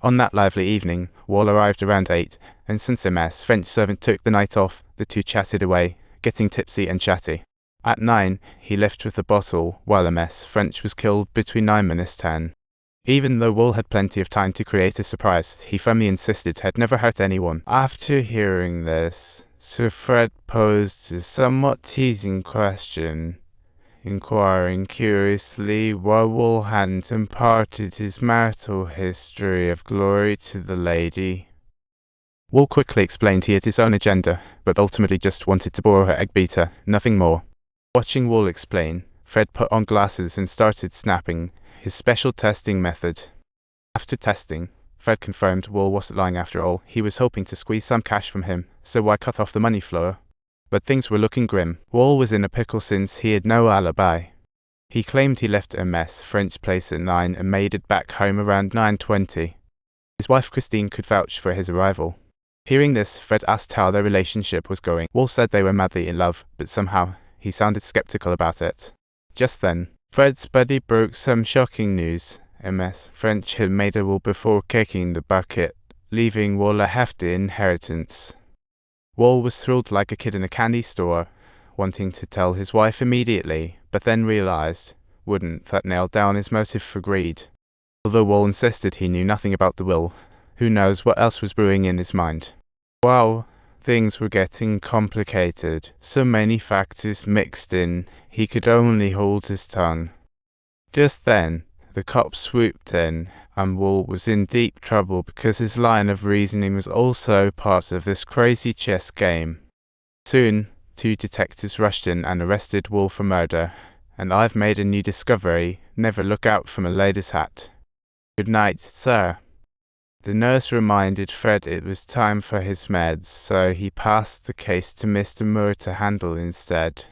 On that lively evening, Wall arrived around 8, and since MS French servant took the night off, the two chatted away, getting tipsy and chatty. At 9, he left with the bottle, while MS French was killed between 9 minutes 10. Even though Wall had plenty of time to create a surprise, he firmly insisted had never hurt anyone. After hearing this, Sir Fred posed a somewhat teasing question, inquiring curiously why Wall hadn't imparted his marital history of glory to the lady. Wall quickly explained he had his own agenda, but ultimately just wanted to borrow her egg beater, nothing more. Watching Wall explain, Fred put on glasses and started snapping, his special testing method. After testing, Fred confirmed Wall wasn't lying after all. He was hoping to squeeze some cash from him, so why cut off the money flow? But things were looking grim. Wall was in a pickle since he had no alibi. He claimed he left MS French place at 9 and made it back home around 9:20. His wife Christine could vouch for his arrival. Hearing this, Fred asked how their relationship was going. Wall said they were madly in love, but somehow he sounded skeptical about it. Just then, Fred's buddy broke some shocking news. MS French had made a will before kicking the bucket, leaving Wall a hefty inheritance. Wall was thrilled like a kid in a candy store, wanting to tell his wife immediately, but then realized, wouldn't that nail down his motive for greed? Although Wall insisted he knew nothing about the will, who knows what else was brewing in his mind. Wow, things were getting complicated. So many factors mixed in, he could only hold his tongue. Just then, the cops swooped in, and Wall was in deep trouble because his line of reasoning was also part of this crazy chess game. Soon, 2 detectives rushed in and arrested Wall for murder, and I've made a new discovery: never look out from a lady's hat. Good night, sir. The nurse reminded Fred it was time for his meds, so he passed the case to Mr. Moore to handle instead.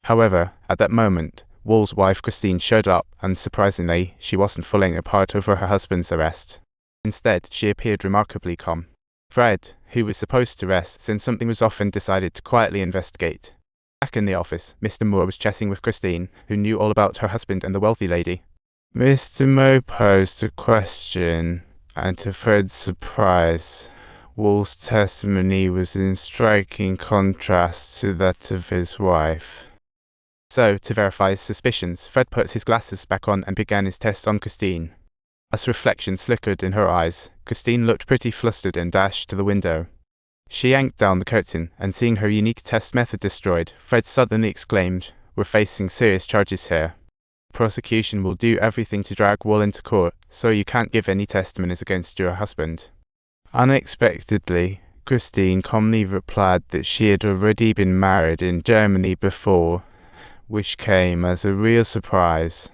However, at that moment, Wall's wife Christine showed up, and surprisingly, she wasn't falling apart over her husband's arrest. Instead, she appeared remarkably calm. Fred, who was supposed to rest since something was off, and decided to quietly investigate. Back in the office, Mr. Moore was chatting with Christine, who knew all about her husband and the wealthy lady. Mr. Moore posed a question, and to Fred's surprise, Wall's testimony was in striking contrast to that of his wife. So, to verify his suspicions, Fred put his glasses back on and began his test on Christine. As reflections flickered in her eyes, Christine looked pretty flustered and dashed to the window. She yanked down the curtain, and seeing her unique test method destroyed, Fred suddenly exclaimed, "We're facing serious charges here. The prosecution will do everything to drag Wall into court, so you can't give any testimonies against your husband." Unexpectedly, Christine calmly replied that she had already been married in Germany before, which came as a real surprise.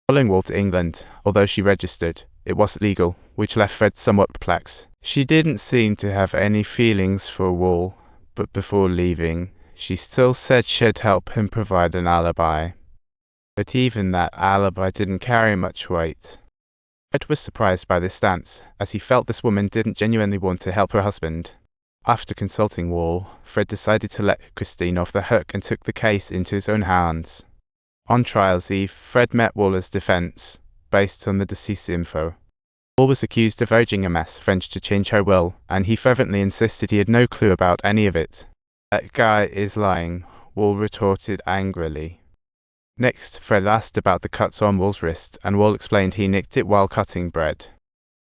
Following Wall to England, although she registered, it wasn't legal, which left Fred somewhat perplexed. She didn't seem to have any feelings for Wall, but before leaving, she still said she'd help him provide an alibi. But even that alibi didn't carry much weight. Fred was surprised by this stance, as he felt this woman didn't genuinely want to help her husband. After consulting Wall, Fred decided to let Christine off the hook and took the case into his own hands. On trial's eve, Fred met Waller's defense, based on the deceased info. Wall was accused of urging MS French to change her will, and he fervently insisted he had no clue about any of it. "That guy is lying," Wall retorted angrily. Next, Fred asked about the cuts on Wall's wrist, and Wall explained he nicked it while cutting bread.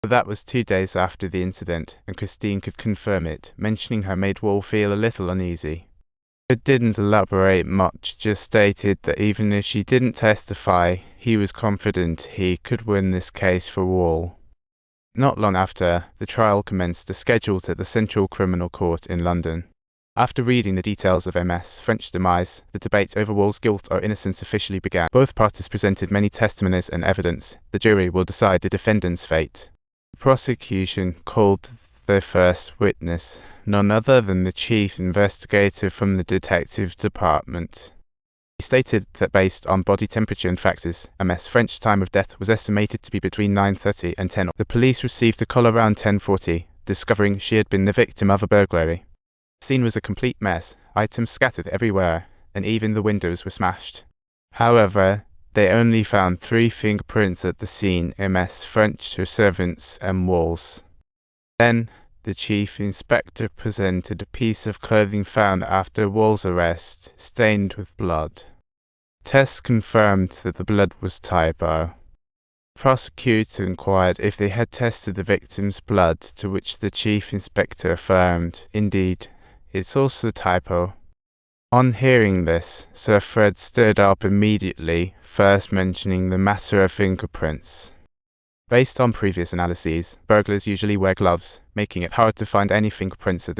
But that was 2 days after the incident, and Christine could confirm it, mentioning her made Wall feel a little uneasy. It didn't elaborate much, just stated that even if she didn't testify, he was confident he could win this case for Wall. Not long after, the trial commenced as scheduled at the Central Criminal Court in London. After reading the details of MS French's demise, the debate over Wall's guilt or innocence officially began. Both parties presented many testimonies and evidence. The jury will decide the defendant's fate. The prosecution called their first witness, none other than the chief investigator from the detective department. He stated that based on body temperature and factors, MS French's time of death was estimated to be between 9:30 and 10. The police received a call around 10:40, discovering she had been the victim of a burglary. The scene was a complete mess, items scattered everywhere, and even the windows were smashed. However, They only found 3 fingerprints at the scene: MS, French, her servants, and Wall's. Then, the chief inspector presented a piece of clothing found after Wall's arrest, stained with blood. Tests confirmed that the blood was typo. The prosecutor inquired if they had tested the victim's blood, to which the chief inspector affirmed, "Indeed, it's also typo." On hearing this, Sir Fred stood up immediately, first mentioning the matter of fingerprints. Based on previous analyses, burglars usually wear gloves, making it hard to find any fingerprints at